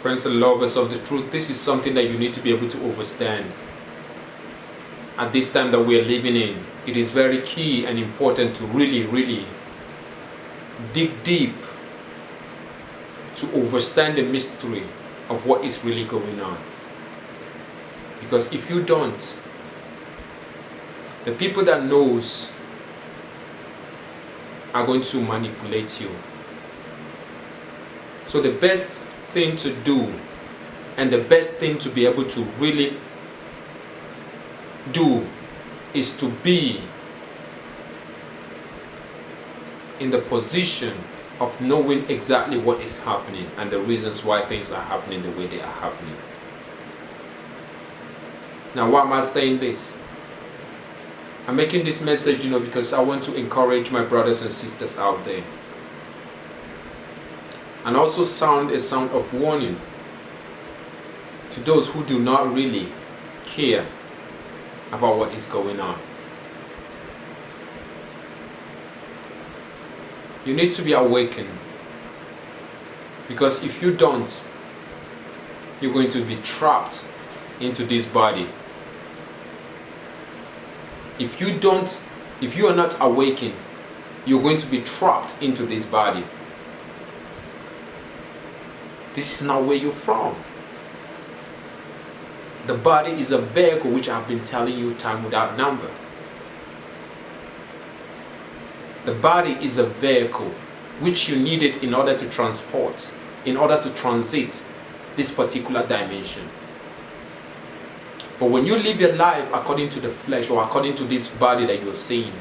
friends and lovers of the truth, this is something that you need to be able to understand. At this time that we are living in, it is very key and important to really dig deep to understand the mystery of what is really going on. Because if you don't, the people that knows are going to manipulate you. So the best thing to do and the best thing to be able to really do is to be in the position of knowing exactly what is happening and the reasons why things are happening the way they are happening. Now, why am I saying this? I'm making this message, because I want to encourage my brothers and sisters out there, and also sound a sound of warning to those who do not really care about what is going on. You need to be awakened, because if you don't, you're going to be trapped into this body. If you are not awakened, you're going to be trapped into this body. This is not where you're from. The body is a vehicle, which I've been telling you time without number. The body is a vehicle which you need it in order to transport, in order to transit this particular dimension. But when you live your life according to the flesh or according to this body that you're seeing,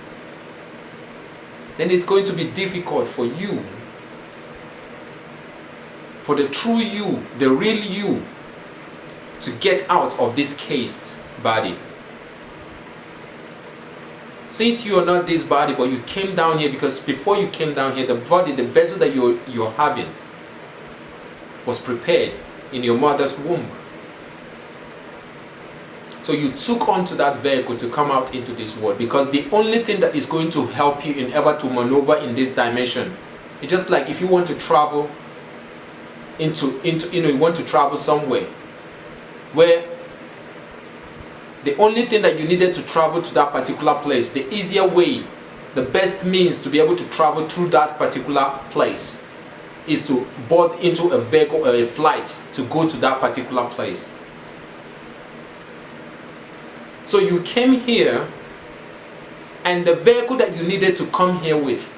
then it's going to be difficult for you, for the true you, the real you, to get out of this cased body. Since you are not this body, but you came down here, because before you came down here, the body, the vessel that you're having was prepared in your mother's womb. So you took onto that vehicle to come out into this world, because the only thing that is going to help you in ever to maneuver in this dimension, it's just like if you want to travel you want to travel somewhere where the only thing that you needed to travel to that particular place, the easier way, the best means to be able to travel through that particular place is to board into a vehicle or a flight to go to that particular place. So you came here, and the vehicle that you needed to come here with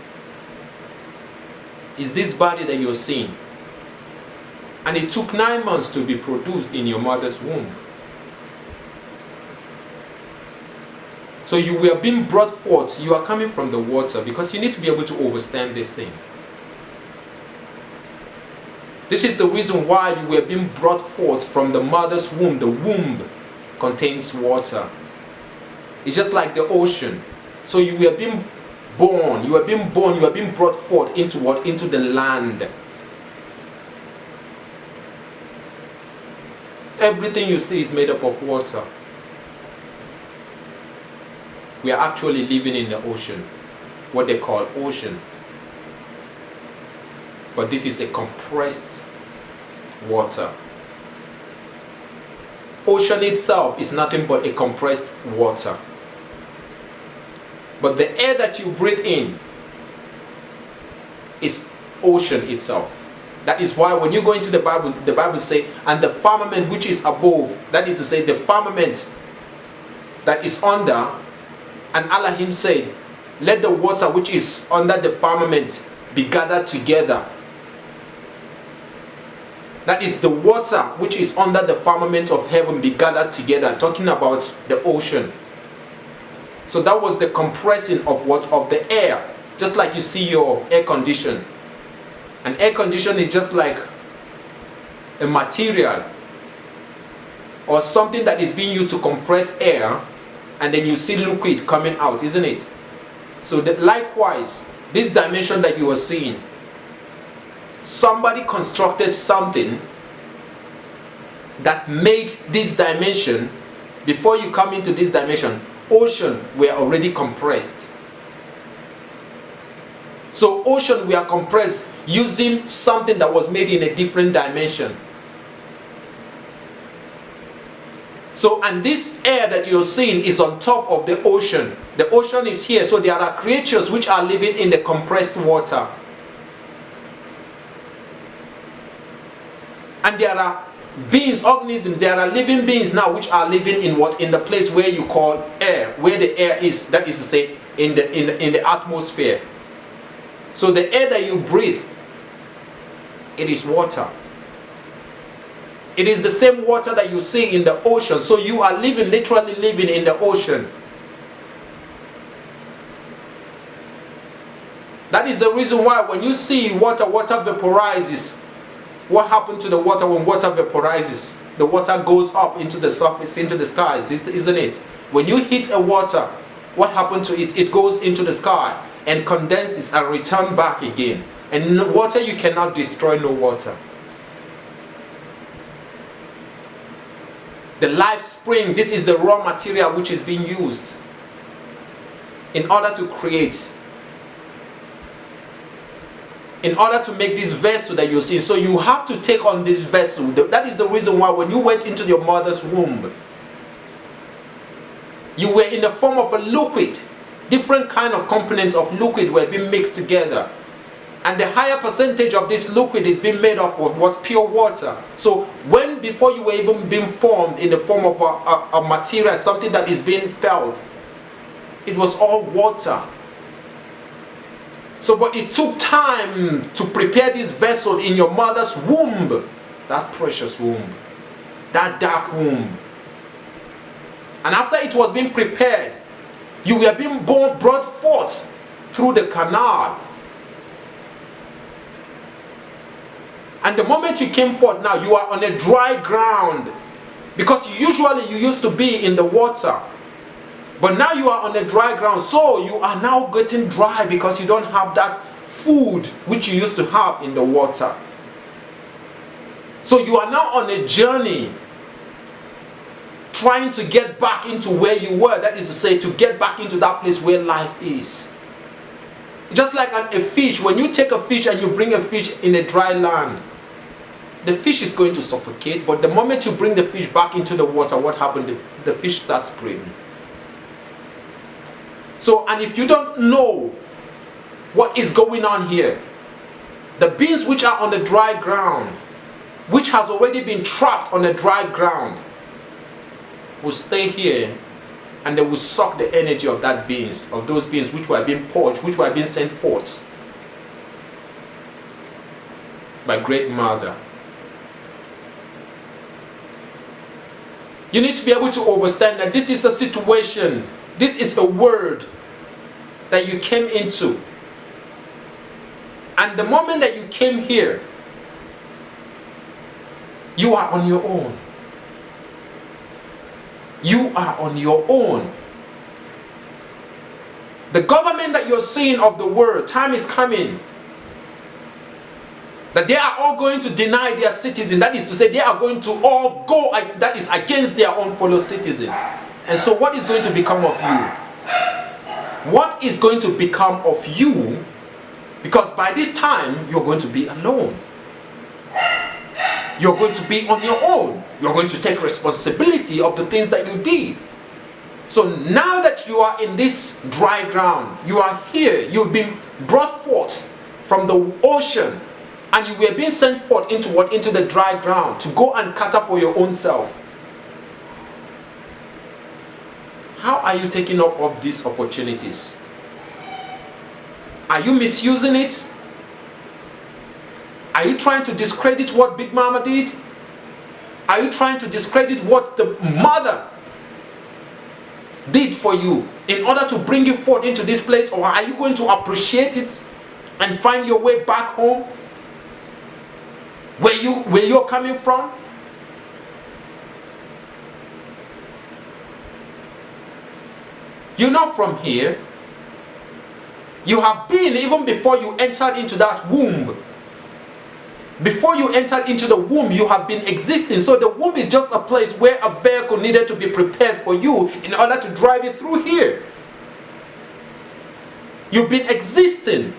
is this body that you're seeing. And it took 9 months to be produced in your mother's womb. So you were being brought forth. You are coming from the water, because you need to be able to understand this thing. This is the reason why you were being brought forth from the mother's womb. The womb contains water. It's just like the ocean. So you were being born, you were being brought forth into what? Into the land. Everything you see is made up of water. We are actually living in the ocean, what they call ocean. But this is a compressed water. Ocean itself is nothing but a compressed water. But the air that you breathe in is ocean itself. That is why when you go into the Bible says, and the firmament which is above, that is to say the firmament that is under, and Elohim said, let the water which is under the firmament be gathered together. That is, the water which is under the firmament of heaven be gathered together, talking about the ocean. So that was the compressing of what? Of the air. Just like you see your air condition. An air condition is just like a material or something that is being used to compress air, and then you see liquid coming out, isn't it? So that likewise, this dimension that you are seeing, somebody constructed something that made this dimension. Before you come into this dimension, ocean were already compressed. So ocean were compressed using something that was made in a different dimension. So, and this air that you're seeing is on top of the ocean. The ocean is here, so there are creatures which are living in the compressed water. And there are beings, organisms, there are living beings now which are living in what? In the place where you call air, where the air is, that is to say, in the atmosphere. So the air that you breathe, it is water. It is the same water that you see in the ocean. So you are living, literally living in the ocean. That is the reason why when you see water vaporizes. What happened to the water when water vaporizes? The water goes up into the surface, into the skies, isn't it? When you heat a water, what happened to it? It goes into the sky and condenses and returns back again. And water, you cannot destroy no water. The life spring, this is the raw material which is being used in order to create, in order to make this vessel that you see. So you have to take on this vessel. That is the reason why when you went into your mother's womb, you were in the form of a liquid. Different kind of components of liquid were being mixed together. And the higher percentage of this liquid is being made of what? Pure water. So when before you were even being formed in the form of a material, something that is being felt, it was all water. So but it took time to prepare this vessel in your mother's womb, that precious womb, that dark womb. And after it was being prepared, you were being brought forth through the canal. And the moment you came forth, now you are on a dry ground. Because usually you used to be in the water. But now you are on a dry ground. So you are now getting dry because you don't have that food which you used to have in the water. So you are now on a journey trying to get back into where you were. That is to say, to get back into that place where life is. Just like a fish, when you take a fish and you bring a fish in a dry land, the fish is going to suffocate, but the moment you bring the fish back into the water, what happened? The fish starts breathing. So, and if you don't know what is going on here, the beings which are on the dry ground, which has already been trapped on the dry ground, will stay here and they will suck the energy of that beings, of those beings which were being purged, which were being sent forth by Great Mother. You need to be able to understand that this is a situation, this is a world that you came into. And the moment that you came here, you are on your own. You are on your own. The government that you're seeing of the world, time is coming that they are all going to deny their citizens. That is to say, they are going to all go, that is against their own fellow citizens. And so what is going to become of you? What is going to become of you? Because by this time, you're going to be alone. You're going to be on your own. You're going to take responsibility of the things that you did. So now that you are in this dry ground, you are here, you've been brought forth from the ocean, and you were being sent forth into what? Into the dry ground to go and cater for your own self. How are you taking up of these opportunities? Are you misusing it? Are you trying to discredit what Big Mama did? Are you trying to discredit what the mother did for you in order to bring you forth into this place? Or are you going to appreciate it and find your way back home? Where you're coming from? You're not from here. You have been even before you entered into that womb. Before you entered into the womb, you have been existing. So the womb is just a place where a vehicle needed to be prepared for you in order to drive it through here. You've been existing.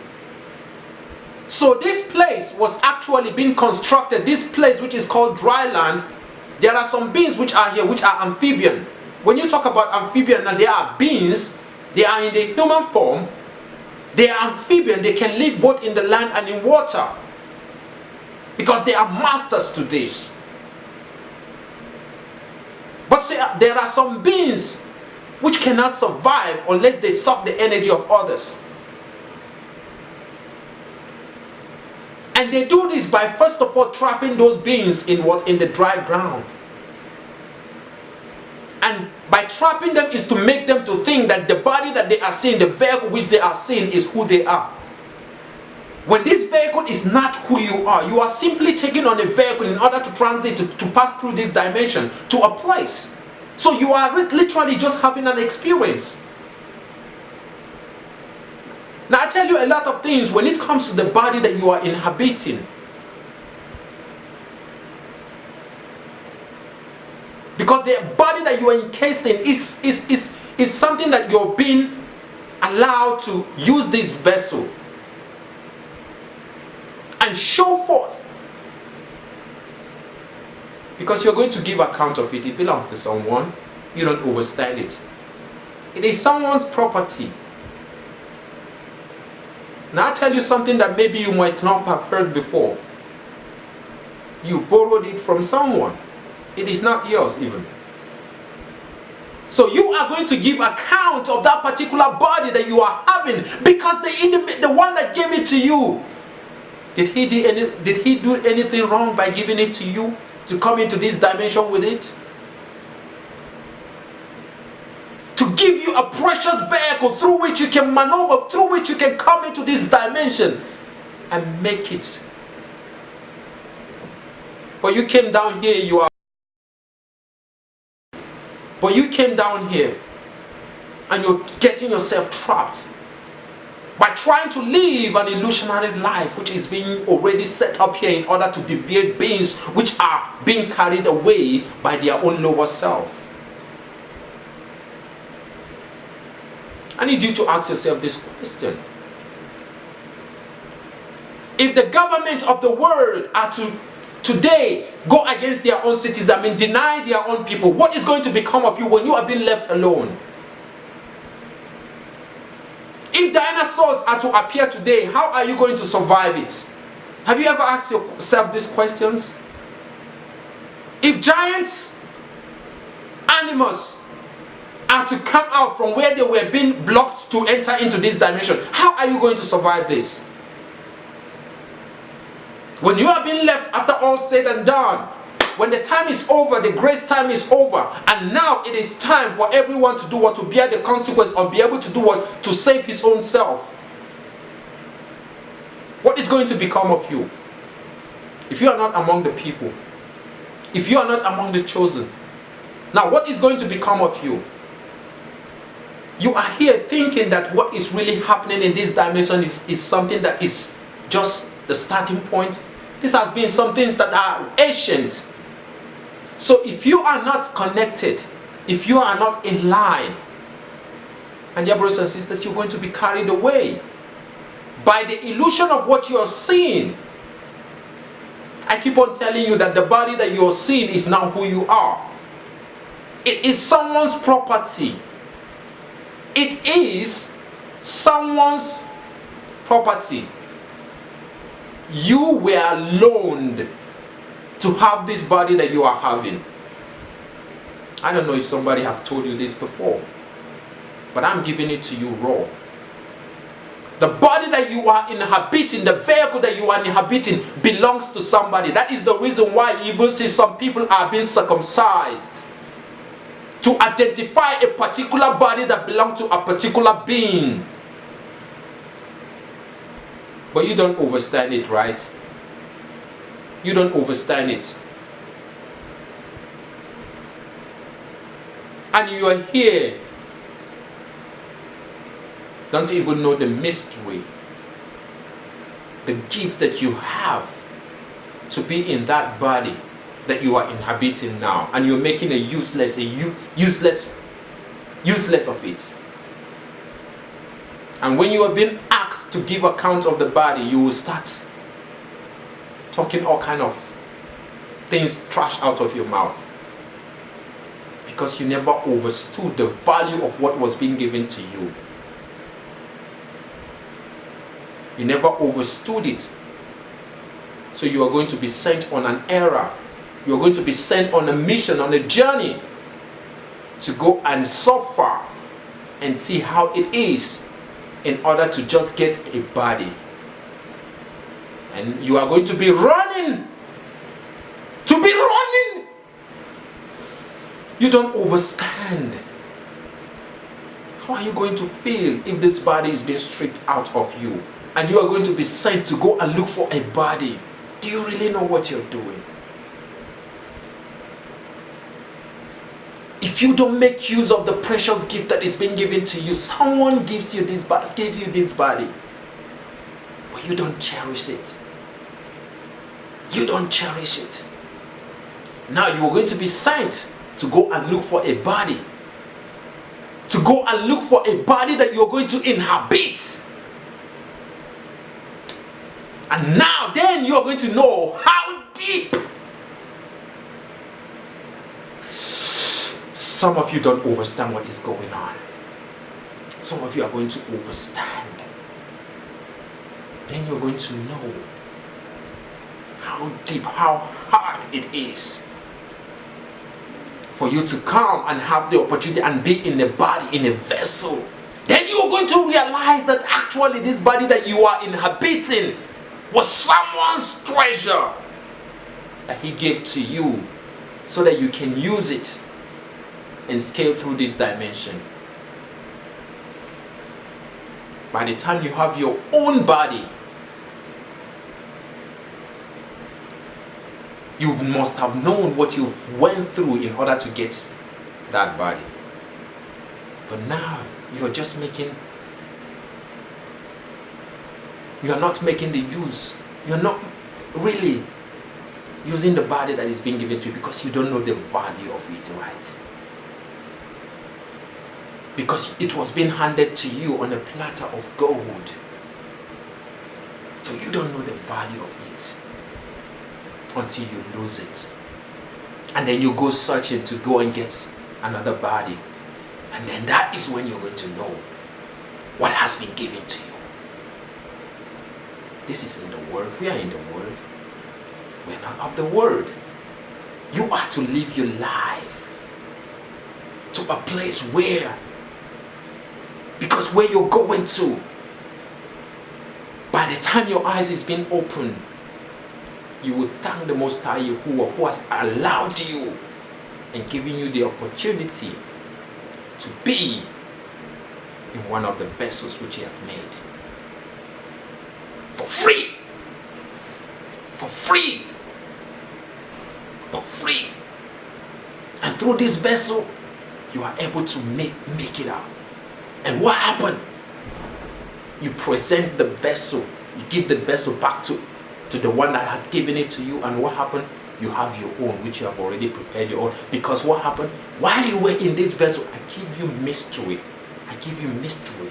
So this place was actually being constructed, this place which is called dry land, There are some beings which are here, which are amphibian. When you talk about amphibian, and they are beings, they are in the human form, they are amphibian, they can live both in the land and in water. Because they are masters to this. But see, there are some beings which cannot survive unless they suck the energy of others. And they do this by first of all trapping those beings in what? In the dry ground. And by trapping them is to make them to think that the body that they are seeing, the vehicle which they are seeing, is who they are. When this vehicle is not who you are simply taking on a vehicle in order to transit, to pass through this dimension to a place. So you are literally just having an experience. Now I tell you a lot of things when it comes to the body that you are inhabiting. Because the body that you are encased in is something that you're being allowed to use this vessel and show forth. Because you're going to give account of it. It belongs to someone. You don't overstand it. It is someone's property. Now I'll tell you something that maybe you might not have heard before. You borrowed it from someone. It is not yours even. So you are going to give account of that particular body that you are having, because the one that gave it to you, did he do anything wrong by giving it to you to come into this dimension with it? To give you a precious vehicle through which you can maneuver, through which you can come into this dimension and make it. But you came down here, But you came down here and you're getting yourself trapped by trying to live an illusionary life which is being already set up here in order to deviate beings which are being carried away by their own lower self. I need you to ask yourself this question. If the government of the world are to today go against their own citizens, I mean deny their own people, what is going to become of you when you are being left alone? If dinosaurs are to appear today, how are you going to survive it? Have you ever asked yourself these questions? If giants, animals are to come out from where they were being blocked to enter into this dimension, how are you going to survive this? When you are being left after all said and done, when the time is over, the grace time is over, and now it is time for everyone to do what? To bear the consequence, or be able to do what? To save his own self. What is going to become of you? If you are not among the people, if you are not among the chosen, now what is going to become of you? You are here thinking that what is really happening in this dimension is something that is just the starting point. This has been some things that are ancient. So if you are not connected, if you are not in line, and dear brothers and sisters, you're going to be carried away by the illusion of what you are seeing. I keep on telling you that the body that you are seeing is not who you are. It is someone's property. It is someone's property. You were loaned to have this body that you are having. I don't know if somebody have told you this before, but I'm giving it to you raw. The body that you are inhabiting, the vehicle that you are inhabiting, belongs to somebody. That is the reason why you even see some people are being circumcised to identify a particular body that belongs to a particular being. But you don't understand it, right? You don't understand it. And you are here, don't even know the mystery, the gift that you have to be in that body that you are inhabiting now, and you're making a useless of it. And when you are being asked to give account of the body, you will start talking all kind of things, trash out of your mouth. because you never understood the value of what was being given to you. You never understood it. So you are going to be sent on an errand. You are going to be sent on a mission, on a journey to go and suffer and see how it is in order to just get a body. And you are going to be running. To be running. You don't understand. How are you going to feel if this body is being stripped out of you? And you are going to be sent to go and look for a body. Do you really know what you're doing? If you don't make use of the precious gift that is being given to you, someone gives you this body, but you don't cherish it. You don't cherish it. Now you are going to be sent to go and look for a body. To go and look for a body that you are going to inhabit. And now then you are going to know how deep. Some of you don't understand what is going on. Some of you are going to understand. Then you're going to know how deep, how hard it is for you to come and have the opportunity and be in a body, in a vessel. Then you're going to realize that actually this body that you are inhabiting was someone's treasure that he gave to you so that you can use it and scale through this dimension. By the time you have your own body, you must have known what you went through in order to get that body. But now you're just making, you're not making the use, you're not really using the body that is being given to you because you don't know the value of it, right? Because it was being handed to you on a platter of gold. So you don't know the value of it until you lose it. And then you go searching to go and get another body. And then that is when you're going to know what has been given to you. This is in the Word. We are in the Word. We're not of the Word. You are to live your life to a place where, because where you're going to, by the time your eyes is being opened, you will thank the Most High Yahuwah who has allowed you and given you the opportunity to be in one of the vessels which He has made. For free. For free. For free. And through this vessel, you are able to make it out. And what happened? You present the vessel. You give the vessel back to the one that has given it to you. And what happened? You have your own, which you have already prepared your own. Because what happened? While you were in this vessel, I give you mystery. I give you mystery.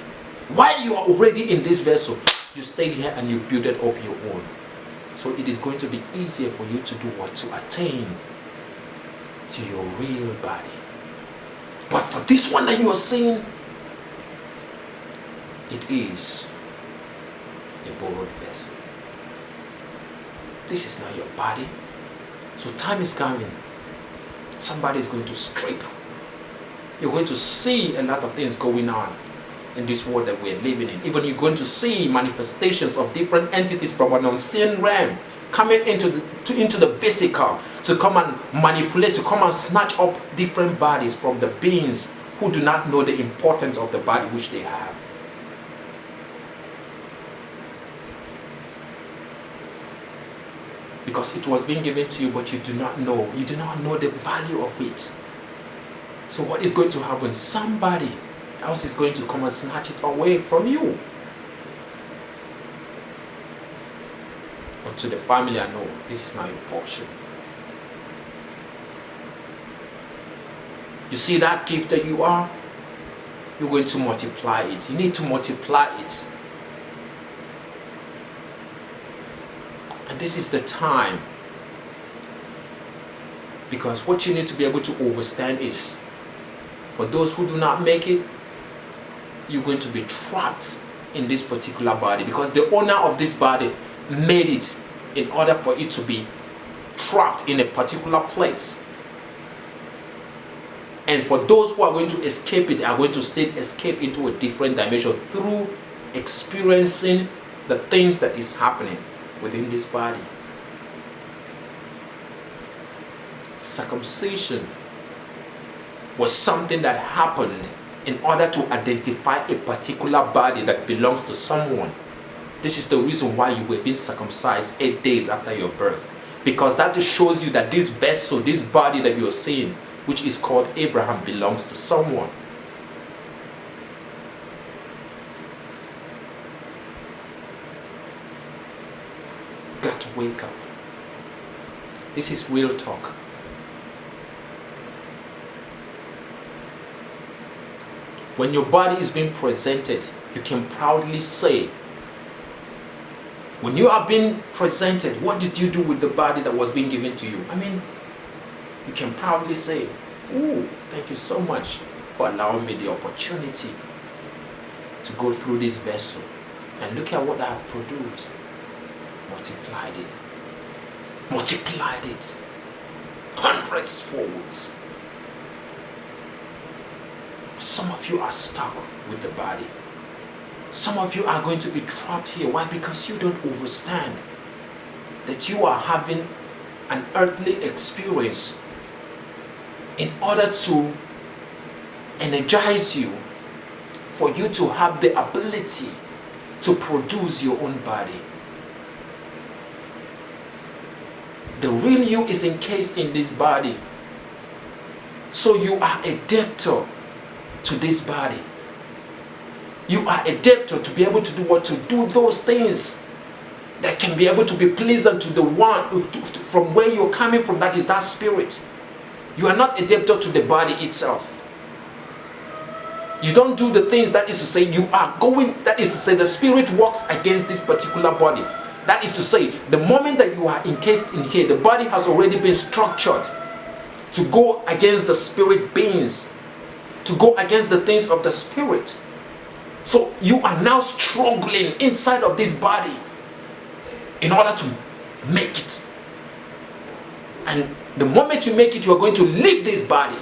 While you are already in this vessel, you stayed here and you built up your own. So it is going to be easier for you to do what? To attain to your real body. But for this one that you are seeing, it is a borrowed vessel. This is not your body. So time is coming. Somebody is going to strip. You're going to see a lot of things going on in this world that we're living in. Even you're going to see manifestations of different entities from an unseen realm coming into the physical to come and manipulate, to come and snatch up different bodies from the beings who do not know the importance of the body which they have. Because it was being given to you, but you do not know. You do not know the value of it. So what is going to happen? Somebody else is going to come and snatch it away from you. But to the family, I know this is not your portion. You see that gift that you are? You're going to multiply it. You need to multiply it. And this is the time. Because what you need to be able to understand is For those who do not make it, you're going to be trapped in this particular body, because the owner of this body made it in order for it to be trapped in a particular place. And for those who are going to escape it, are going to escape into a different dimension through experiencing the things that is happening within this body. Circumcision was something that happened in order to identify a particular body that belongs to someone. This is the reason why you were being circumcised 8 days after your birth, because that just shows you that this vessel, this body that you're seeing, which is called Abraham, belongs to someone. You got to wake up. This is real talk. When your body is being presented, you can proudly say, when you are being presented, what did you do with the body that was being given to you? I mean, you can proudly say, "Ooh, thank you so much for allowing me the opportunity to go through this vessel. And look at what I have produced. Multiplied it. Multiplied it. Hundreds folds." Some of you are stuck with the body. Some of you are going to be trapped here. Why? Because you don't understand that you are having an earthly experience in order to energize you, for you to have the ability to produce your own body. The real you is encased in this body. So you are a debtor to this body. You are a debtor to be able to do what? To do those things that can be able to be pleasant to the one from where you're coming from, that is that spirit. You are not a debtor to the body itself. You don't do the things, that is to say, you are going, that is to say, the spirit works against this particular body. That is to say, the moment that you are encased in here, the body has already been structured to go against the spirit beings, to go against the things of the spirit. So you are now struggling inside of this body in order to make it. And the moment you make it, you are going to leave this body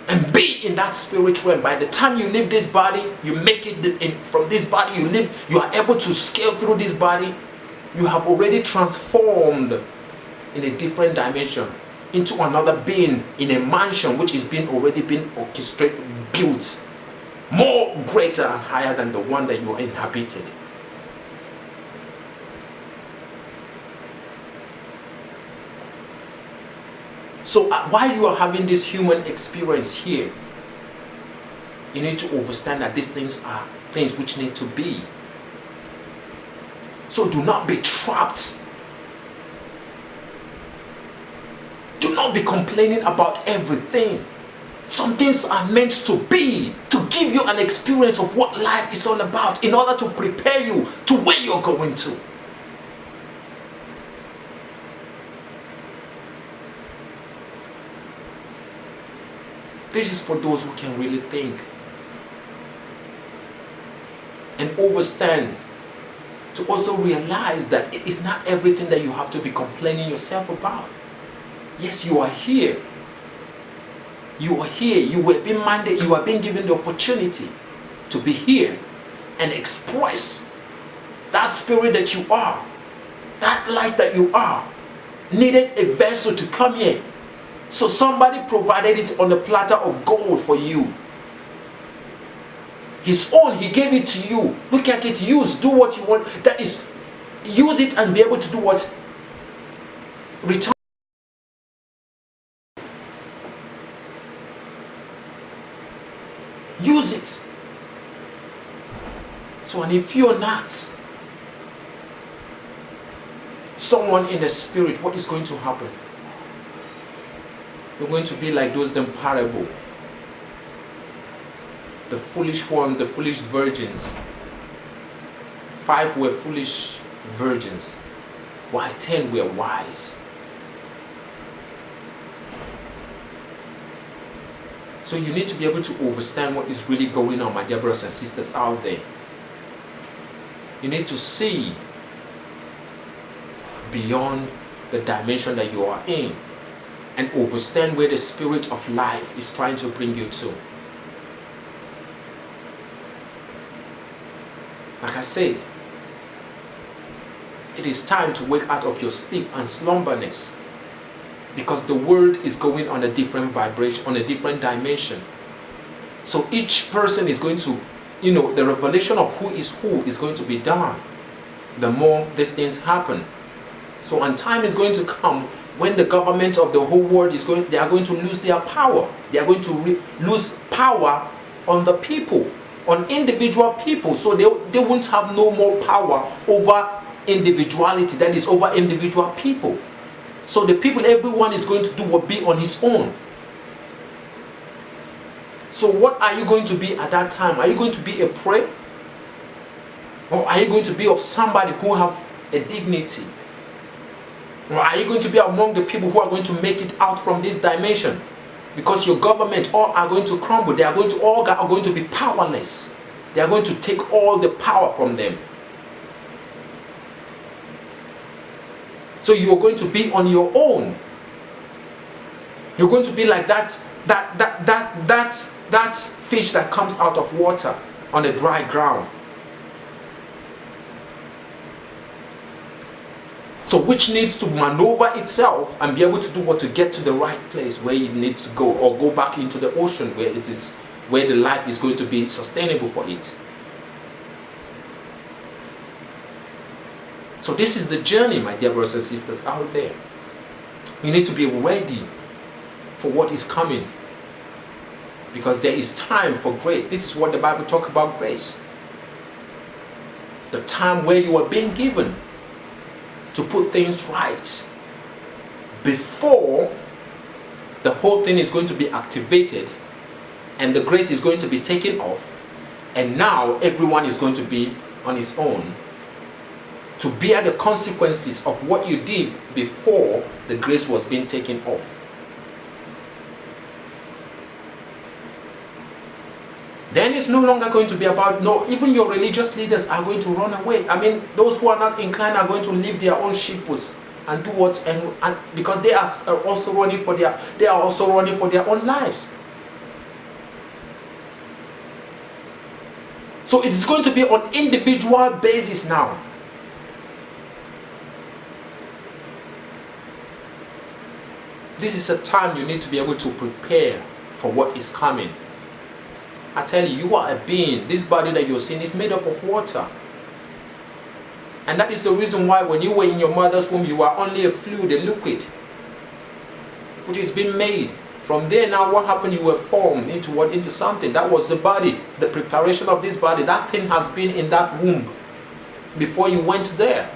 and be in that spirit realm. By the time you leave this body, you make it from this body, you are able to scale through this body. You have already transformed in a different dimension into another being in a mansion which is already been orchestrated, built, more greater and higher than the one that you inhabited. So while you are having this human experience here, you need to understand that these things are things which need to be. So do not be trapped. Do not be complaining about everything. Some things are meant to be, to give you an experience of what life is all about, in order to prepare you to where you're going to. This is for those who can really think and understand, to also realize that it is not everything that you have to be complaining yourself about. Yes, you are here. You are here. You were being mandated, you are being given the opportunity to be here and express that spirit that you are, that light that you are, needed a vessel to come here. So somebody provided it on a platter of gold for you. His own, he gave it to you. Look at it, use, do what you want. That is, use it and be able to do what? Return. Use it. So, and if you're not someone in the spirit, what is going to happen? You're going to be like those them parable. The foolish ones, the foolish virgins. 5 were foolish virgins, while 10 were wise. So you need to be able to understand what is really going on, my dear brothers and sisters out there. You need to see beyond the dimension that you are in and understand where the spirit of life is trying to bring you to. Like I said, it is time to wake out of your sleep and slumberness, because the world is going on a different vibration, on a different dimension. So each person is going to, the revelation of who is going to be done the more these things happen. So, and time is going to come when the government of the whole world they are going to lose their power. They are going to lose power on the people, on individual people. So they won't have no more power over individuality, that is over individual people. So the people, everyone is going to do what be on his own. So what are you going to be at that time? Are you going to be a prey? Or are you going to be of somebody who have a dignity? Or are you going to be among the people who are going to make it out from this dimension? Because your government all are going to crumble. They are going to all are going to be powerless. They are going to take all the power from them. So you are going to be on your own. You're going to be like that fish that comes out of water on a dry ground. So which needs to maneuver itself and be able to do what to get to the right place where it needs to go, or go back into the ocean where it is, where the life is going to be sustainable for it. So this is the journey, my dear brothers and sisters out there. You need to be ready for what is coming, because there is time for grace. This is what the Bible talks about, grace. The time where you are being given to put things right before the whole thing is going to be activated and the grace is going to be taken off, and now everyone is going to be on his own to bear the consequences of what you did before the grace was being taken off. Then it's no longer going to be about, no, even your religious leaders are going to run away. I mean, those who are not inclined are going to leave their own sheep and do what, and because they are also running for their own lives. So it's going to be on individual basis now. This is a time you need to be able to prepare for what is coming. I tell you, you are a being. This body that you're seeing is made up of water. And that is the reason why when you were in your mother's womb, you are only a fluid, a liquid, which has been made. From there now, what happened? You were formed into something. That was the body, the preparation of this body. That thing has been in that womb before you went there.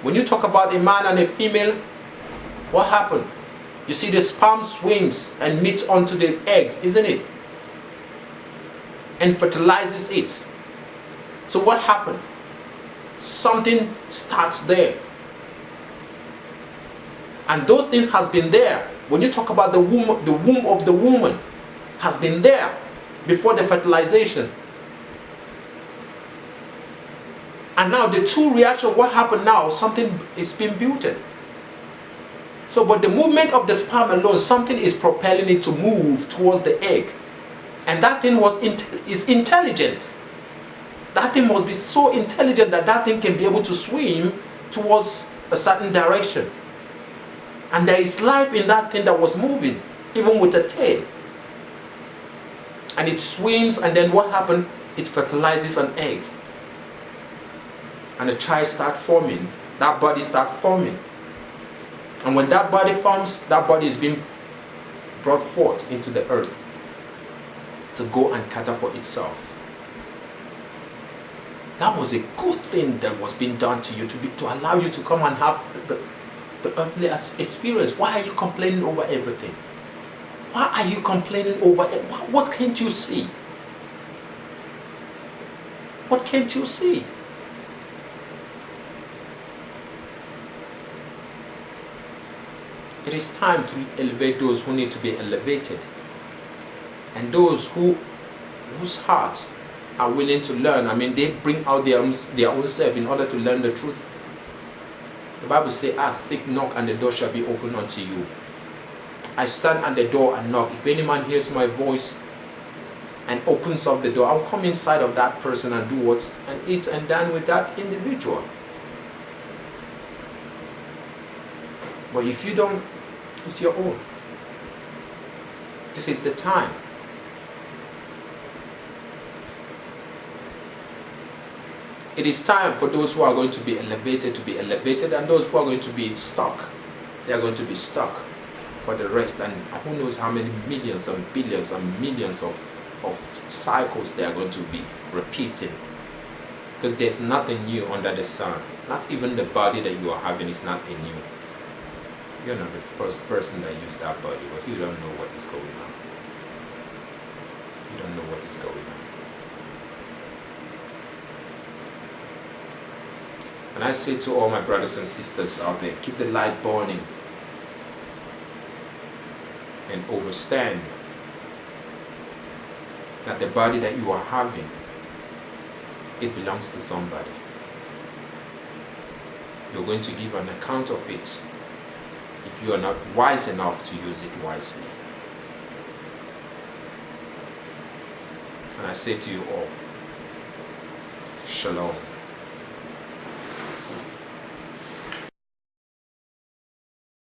When you talk about a man and a female, what happened? You see the sperm swims and meets onto the egg, isn't it? And fertilizes it. So what happened? Something starts there. And those things has been there. When you talk about the womb of the woman has been there before the fertilization. And now the two reaction, what happened now? Something is being built. So, but the movement of the sperm alone, something is propelling it to move towards the egg. And that thing is intelligent. That thing must be so intelligent that that thing can be able to swim towards a certain direction. And there is life in that thing that was moving, even with a tail. And it swims, and then what happened? It fertilizes an egg. And a child starts forming. That body starts forming. And when that body forms, that body is being brought forth into the earth to go and cater for itself. That was a good thing that was being done to you, to allow you to come and have the earthly experience. Why are you complaining over everything? Why are you complaining over it? What can't you see? What can't you see? It is time to elevate those who need to be elevated, and those whose hearts are willing to learn. I mean, they bring out their own self in order to learn the truth. The Bible says, ask, seek, knock, and the door shall be opened unto you. I stand at the door and knock. If any man hears my voice and opens up the door, I'll come inside of that person and do what? And eat and dine with that individual. But if you don't, it's your own. This is the time. It is time for those who are going to be elevated, and those who are going to be stuck, they are going to be stuck for the rest. And who knows how many millions and billions and millions of cycles they are going to be repeating. Because there's nothing new under the sun. Not even the body that you are having is nothing new. You're not the first person that used that body, but you don't know what is going on. You don't know what is going on. And I say to all my brothers and sisters out there, keep the light burning and understand that the body that you are having, it belongs to somebody. You're going to give an account of it if you are not wise enough to use it wisely. And I say to you all, Shalom.